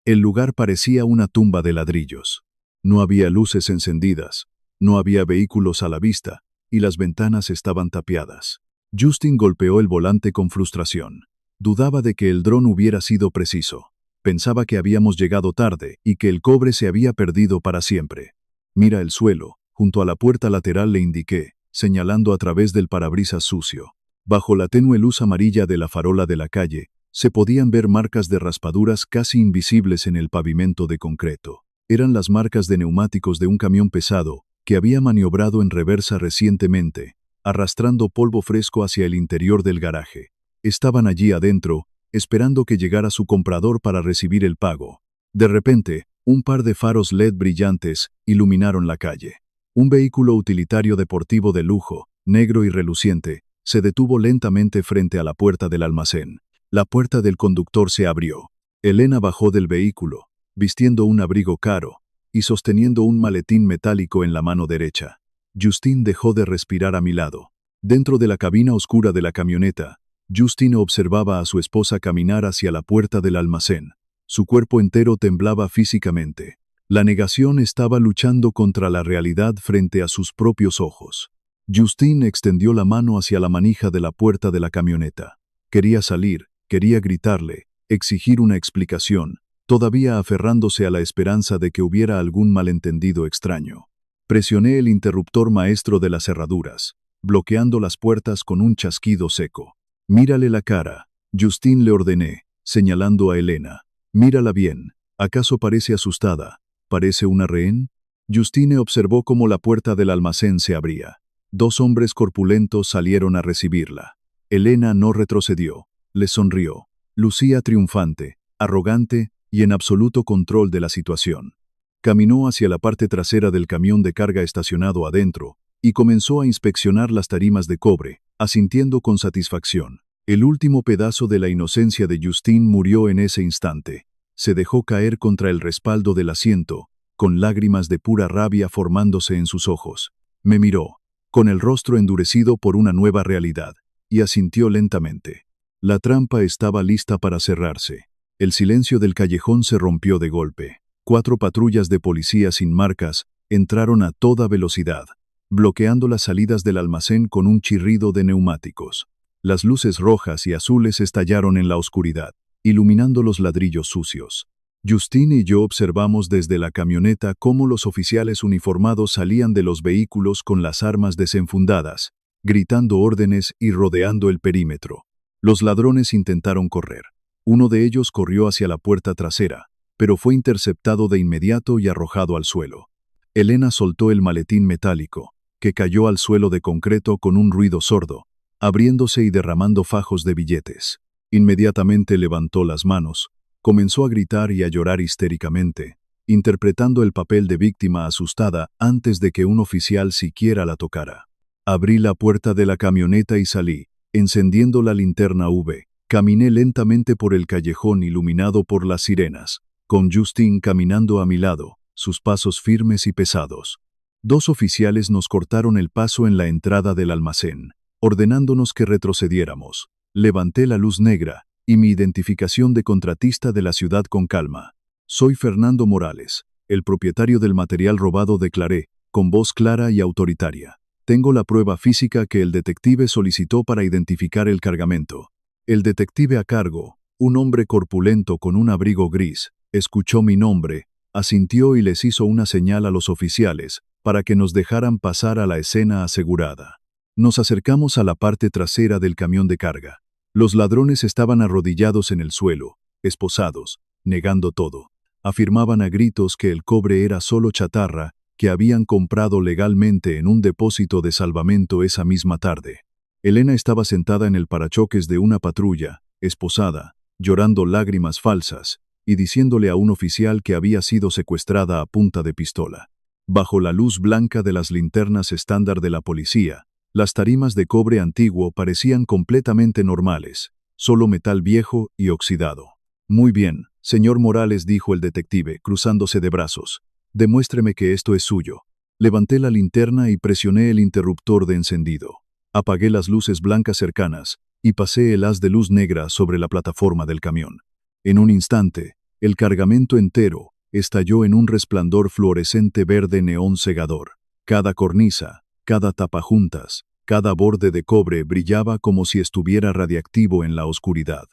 A: El lugar parecía una tumba de ladrillos. No había luces encendidas, no había vehículos a la vista, y las ventanas estaban tapiadas. Justine golpeó el volante con frustración. Dudaba de que el dron hubiera sido preciso. Pensaba que habíamos llegado tarde y que el cobre se había perdido para siempre. Mira el suelo, junto a la puerta lateral le indiqué, señalando a través del parabrisas sucio. Bajo la tenue luz amarilla de la farola de la calle, se podían ver marcas de raspaduras casi invisibles en el pavimento de concreto. Eran las marcas de neumáticos de un camión pesado que había maniobrado en reversa recientemente, arrastrando polvo fresco hacia el interior del garaje. Estaban allí adentro, esperando que llegara su comprador para recibir el pago. De repente, un par de faros LED brillantes iluminaron la calle. Un vehículo utilitario deportivo de lujo, negro y reluciente, se detuvo lentamente frente a la puerta del almacén. La puerta del conductor se abrió. Elena bajó del vehículo, vistiendo un abrigo caro y sosteniendo un maletín metálico en la mano derecha. Justine dejó de respirar a mi lado. Dentro de la cabina oscura de la camioneta, Justine observaba a su esposa caminar hacia la puerta del almacén. Su cuerpo entero temblaba físicamente. La negación estaba luchando contra la realidad frente a sus propios ojos. Justine extendió la mano hacia la manija de la puerta de la camioneta. Quería salir, quería gritarle, exigir una explicación, todavía aferrándose a la esperanza de que hubiera algún malentendido extraño. Presioné el interruptor maestro de las cerraduras, bloqueando las puertas con un chasquido seco. Mírale la cara, Justine le ordené, señalando a Elena. Mírala bien, ¿acaso parece asustada? ¿Parece una rehén? Justine observó cómo la puerta del almacén se abría. 2 hombres corpulentos salieron a recibirla. Elena no retrocedió, le sonrió. Lucía triunfante, arrogante y en absoluto control de la situación. Caminó hacia la parte trasera del camión de carga estacionado adentro y comenzó a inspeccionar las tarimas de cobre, asintiendo con satisfacción. El último pedazo de la inocencia de Justine murió en ese instante. Se dejó caer contra el respaldo del asiento, con lágrimas de pura rabia formándose en sus ojos. Me miró, con el rostro endurecido por una nueva realidad, y asintió lentamente. La trampa estaba lista para cerrarse. El silencio del callejón se rompió de golpe. 4 patrullas de policía sin marcas entraron a toda velocidad, bloqueando las salidas del almacén con un chirrido de neumáticos. Las luces rojas y azules estallaron en la oscuridad, iluminando los ladrillos sucios. Justine y yo observamos desde la camioneta cómo los oficiales uniformados salían de los vehículos con las armas desenfundadas, gritando órdenes y rodeando el perímetro. Los ladrones intentaron correr. Uno de ellos corrió hacia la puerta trasera, pero fue interceptado de inmediato y arrojado al suelo. Elena soltó el maletín metálico, que cayó al suelo de concreto con un ruido sordo, abriéndose y derramando fajos de billetes. Inmediatamente levantó las manos, comenzó a gritar y a llorar histéricamente, interpretando el papel de víctima asustada antes de que un oficial siquiera la tocara. Abrí la puerta de la camioneta y salí, encendiendo la linterna UV. Caminé lentamente por el callejón iluminado por las sirenas, con Justine caminando a mi lado, sus pasos firmes y pesados. 2 oficiales nos cortaron el paso en la entrada del almacén, ordenándonos que retrocediéramos. Levanté la luz negra y mi identificación de contratista de la ciudad con calma. Soy Fernando Morales, el propietario del material robado, declaré, con voz clara y autoritaria. Tengo la prueba física que el detective solicitó para identificar el cargamento. El detective a cargo, un hombre corpulento con un abrigo gris, escuchó mi nombre, asintió y les hizo una señal a los oficiales para que nos dejaran pasar a la escena asegurada. Nos acercamos a la parte trasera del camión de carga. Los ladrones estaban arrodillados en el suelo, esposados, negando todo. Afirmaban a gritos que el cobre era solo chatarra que habían comprado legalmente en un depósito de salvamento esa misma tarde. Elena estaba sentada en el parachoques de una patrulla, esposada, llorando lágrimas falsas, y diciéndole a un oficial que había sido secuestrada a punta de pistola. Bajo la luz blanca de las linternas estándar de la policía, las tarimas de cobre antiguo parecían completamente normales, solo metal viejo y oxidado. Muy bien, señor Morales, dijo el detective, cruzándose de brazos. Demuéstreme que esto es suyo. Levanté la linterna y presioné el interruptor de encendido. Apagué las luces blancas cercanas y pasé el haz de luz negra sobre la plataforma del camión. En un instante, el cargamento entero estalló en un resplandor fluorescente verde neón cegador. Cada cornisa, cada tapajuntas, cada borde de cobre brillaba como si estuviera radiactivo en la oscuridad.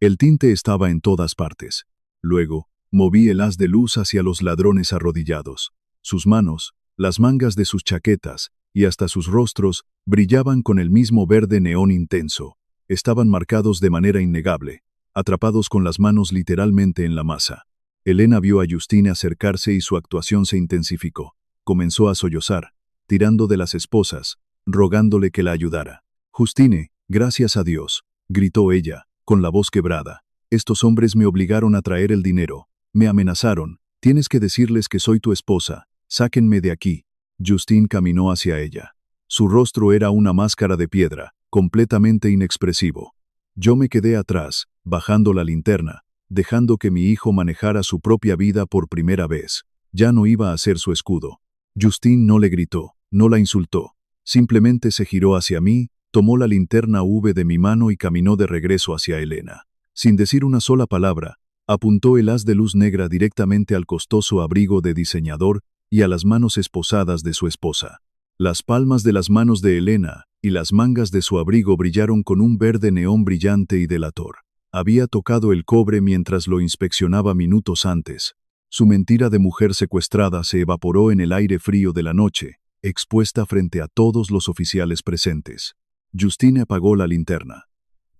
A: El tinte estaba en todas partes. Luego, moví el haz de luz hacia los ladrones arrodillados. Sus manos, las mangas de sus chaquetas y hasta sus rostros brillaban con el mismo verde neón intenso. Estaban marcados de manera innegable, atrapados con las manos literalmente en la masa. Elena vio a Justine acercarse y su actuación se intensificó. Comenzó a sollozar, tirando de las esposas, rogándole que la ayudara. «Justine, gracias a Dios», gritó ella, con la voz quebrada. «Estos hombres me obligaron a traer el dinero. Me amenazaron. Tienes que decirles que soy tu esposa. Sáquenme de aquí». Justine caminó hacia ella. Su rostro era una máscara de piedra, completamente inexpresivo. Yo me quedé atrás, bajando la linterna, dejando que mi hijo manejara su propia vida por primera vez. Ya no iba a ser su escudo. Justine no le gritó, no la insultó. Simplemente se giró hacia mí, tomó la linterna V de mi mano y caminó de regreso hacia Elena. Sin decir una sola palabra, apuntó el haz de luz negra directamente al costoso abrigo de diseñador y a las manos esposadas de su esposa. Las palmas de las manos de Elena y las mangas de su abrigo brillaron con un verde neón brillante y delator. Había tocado el cobre mientras lo inspeccionaba minutos antes. Su mentira de mujer secuestrada se evaporó en el aire frío de la noche, expuesta frente a todos los oficiales presentes. Justine apagó la linterna.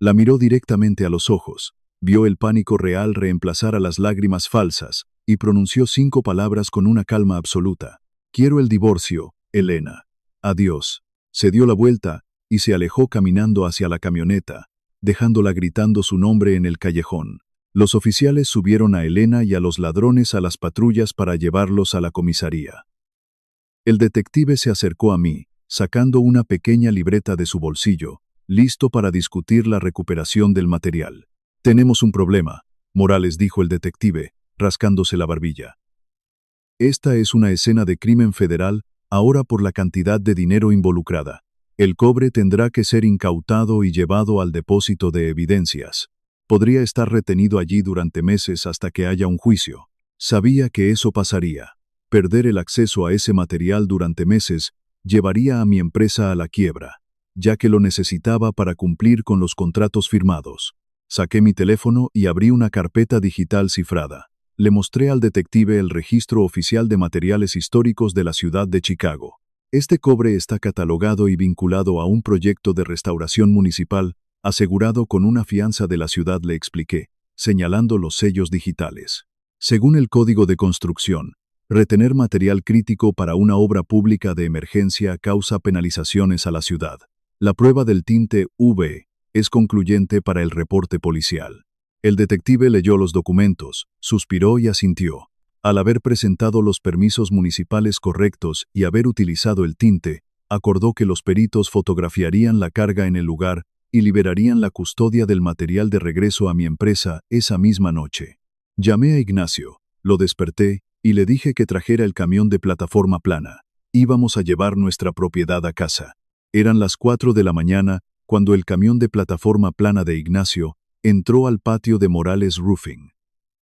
A: La miró directamente a los ojos, vio el pánico real reemplazar a las lágrimas falsas y pronunció 5 palabras con una calma absoluta. «Quiero el divorcio, Elena. Adiós». Se dio la vuelta y se alejó caminando hacia la camioneta, dejándola gritando su nombre en el callejón. Los oficiales subieron a Elena y a los ladrones a las patrullas para llevarlos a la comisaría. El detective se acercó a mí, sacando una pequeña libreta de su bolsillo, listo para discutir la recuperación del material. «Tenemos un problema», Morales dijo el detective, rascándose la barbilla. «Esta es una escena de crimen federal, ahora por la cantidad de dinero involucrada. El cobre tendrá que ser incautado y llevado al depósito de evidencias. Podría estar retenido allí durante meses hasta que haya un juicio. Sabía que eso pasaría. Perder el acceso a ese material durante meses llevaría a mi empresa a la quiebra, ya que lo necesitaba para cumplir con los contratos firmados. Saqué mi teléfono y abrí una carpeta digital cifrada. Le mostré al detective el registro oficial de materiales históricos de la ciudad de Chicago. Este cobre está catalogado y vinculado a un proyecto de restauración municipal, asegurado con una fianza de la ciudad, le expliqué, señalando los sellos digitales. Según el Código de Construcción, retener material crítico para una obra pública de emergencia causa penalizaciones a la ciudad. La prueba del tinte UV es concluyente para el reporte policial. El detective leyó los documentos, suspiró y asintió. Al haber presentado los permisos municipales correctos y haber utilizado el tinte, acordó que los peritos fotografiarían la carga en el lugar y liberarían la custodia del material de regreso a mi empresa esa misma noche. Llamé a Ignacio, lo desperté y le dije que trajera el camión de plataforma plana. Íbamos a llevar nuestra propiedad a casa. Eran las 4 de la mañana cuando el camión de plataforma plana de Ignacio entró al patio de Morales Roofing.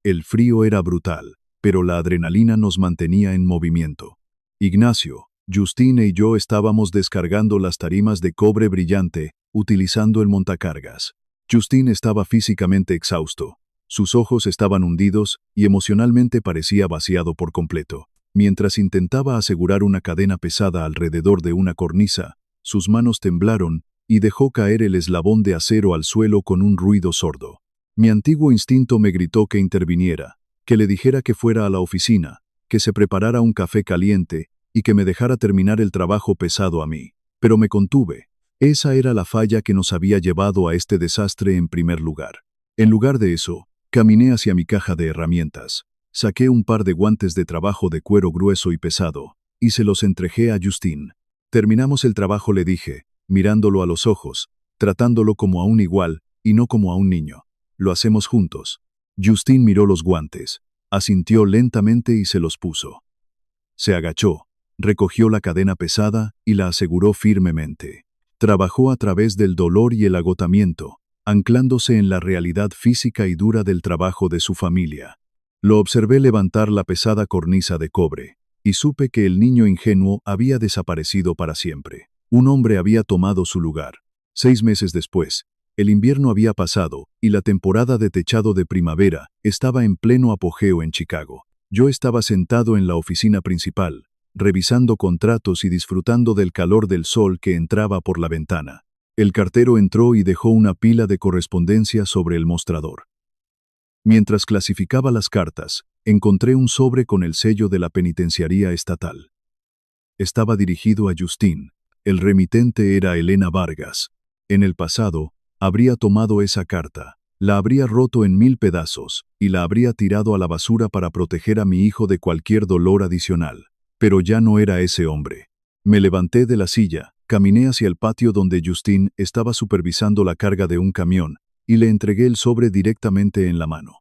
A: El frío era brutal, pero la adrenalina nos mantenía en movimiento. Ignacio, Justine y yo estábamos descargando las tarimas de cobre brillante, utilizando el montacargas. Justine estaba físicamente exhausto. Sus ojos estaban hundidos y emocionalmente parecía vaciado por completo. Mientras intentaba asegurar una cadena pesada alrededor de una cornisa, sus manos temblaron y dejó caer el eslabón de acero al suelo con un ruido sordo. Mi antiguo instinto me gritó que interviniera, que le dijera que fuera a la oficina, que se preparara un café caliente y que me dejara terminar el trabajo pesado a mí. Pero me contuve. Esa era la falla que nos había llevado a este desastre en primer lugar. En lugar de eso, caminé hacia mi caja de herramientas. Saqué un par de guantes de trabajo de cuero grueso y pesado, y se los entregué a Justine. Terminamos el trabajo, le dije, mirándolo a los ojos, tratándolo como a un igual y no como a un niño. Lo hacemos juntos. Justine miró los guantes, asintió lentamente y se los puso. Se agachó, recogió la cadena pesada y la aseguró firmemente. Trabajó a través del dolor y el agotamiento, anclándose en la realidad física y dura del trabajo de su familia. Lo observé levantar la pesada cornisa de cobre, y supe que el niño ingenuo había desaparecido para siempre. Un hombre había tomado su lugar. 6 meses después, el invierno había pasado, y la temporada de techado de primavera estaba en pleno apogeo en Chicago. Yo estaba sentado en la oficina principal, revisando contratos y disfrutando del calor del sol que entraba por la ventana. El cartero entró y dejó una pila de correspondencia sobre el mostrador. Mientras clasificaba las cartas, encontré un sobre con el sello de la penitenciaría estatal. Estaba dirigido a Justine. El remitente era Elena Vargas. En el pasado, habría tomado esa carta, la habría roto en 1000 pedazos y la habría tirado a la basura para proteger a mi hijo de cualquier dolor adicional. Pero ya no era ese hombre. Me levanté de la silla, caminé hacia el patio donde Justine estaba supervisando la carga de un camión y le entregué el sobre directamente en la mano.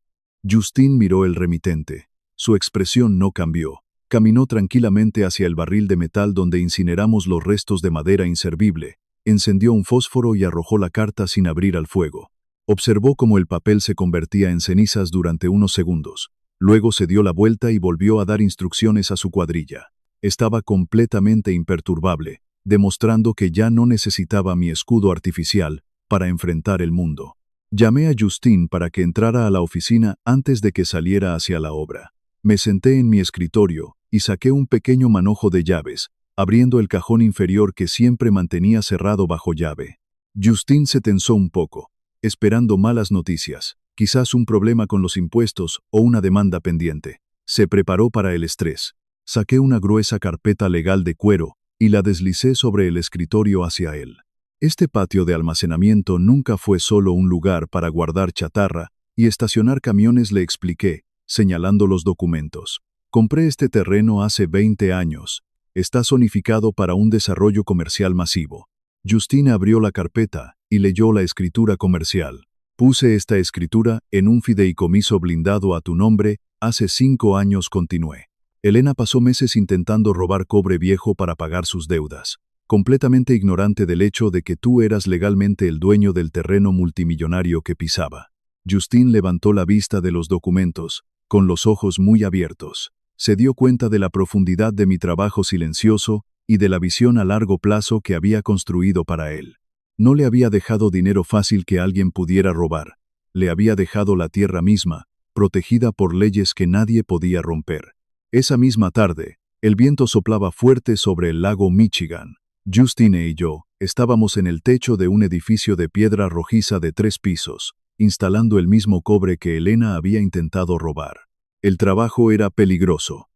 A: Justine miró el remitente. Su expresión no cambió. Caminó tranquilamente hacia el barril de metal donde incineramos los restos de madera inservible, encendió un fósforo y arrojó la carta sin abrir al fuego. Observó cómo el papel se convertía en cenizas durante unos segundos. Luego se dio la vuelta y volvió a dar instrucciones a su cuadrilla. Estaba completamente imperturbable, demostrando que ya no necesitaba mi escudo artificial para enfrentar el mundo. Llamé a Justine para que entrara a la oficina antes de que saliera hacia la obra. Me senté en mi escritorio y saqué un pequeño manojo de llaves, abriendo el cajón inferior que siempre mantenía cerrado bajo llave. Justine se tensó un poco, esperando malas noticias, quizás un problema con los impuestos o una demanda pendiente. Se preparó para el estrés. Saqué una gruesa carpeta legal de cuero y la deslicé sobre el escritorio hacia él. Este patio de almacenamiento nunca fue solo un lugar para guardar chatarra y estacionar camiones, le expliqué, señalando los documentos. Compré este terreno hace 20 años. Está zonificado para un desarrollo comercial masivo. Justine abrió la carpeta y leyó la escritura comercial. Puse esta escritura en un fideicomiso blindado a tu nombre hace 5 años, continué. Elena pasó meses intentando robar cobre viejo para pagar sus deudas, completamente ignorante del hecho de que tú eras legalmente el dueño del terreno multimillonario que pisaba. Justine levantó la vista de los documentos, con los ojos muy abiertos. Se dio cuenta de la profundidad de mi trabajo silencioso y de la visión a largo plazo que había construido para él. No le había dejado dinero fácil que alguien pudiera robar. Le había dejado la tierra misma, protegida por leyes que nadie podía romper. Esa misma tarde, el viento soplaba fuerte sobre el lago Michigan. Justine y yo estábamos en el techo de un edificio de piedra rojiza de 3 pisos, instalando el mismo cobre que Elena había intentado robar. El trabajo era peligroso.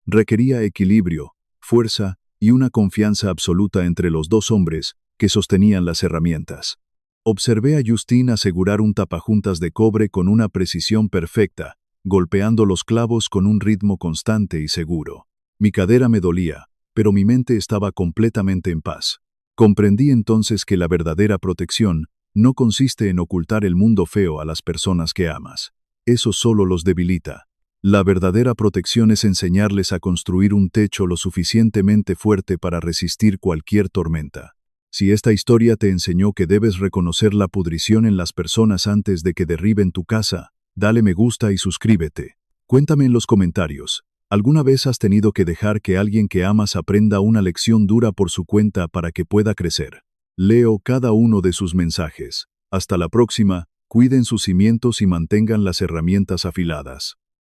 A: Requería equilibrio, fuerza y una confianza absoluta entre los 2 hombres que sostenían las herramientas. Observé a Justine asegurar un tapajuntas de cobre con una precisión perfecta, golpeando los clavos con un ritmo constante y seguro. Mi cadera me dolía, pero mi mente estaba completamente en paz. Comprendí entonces que la verdadera protección no consiste en ocultar el mundo feo a las personas que amas. Eso solo los debilita. La verdadera protección es enseñarles a construir un techo lo suficientemente fuerte para resistir cualquier tormenta. Si esta historia te enseñó que debes reconocer la pudrición en las personas antes de que derriben tu casa, dale me gusta y suscríbete. Cuéntame en los comentarios, ¿alguna vez has tenido que dejar que alguien que amas aprenda una lección dura por su cuenta para que pueda crecer? Leo cada uno de sus mensajes. Hasta la próxima, cuiden sus cimientos y mantengan las herramientas afiladas.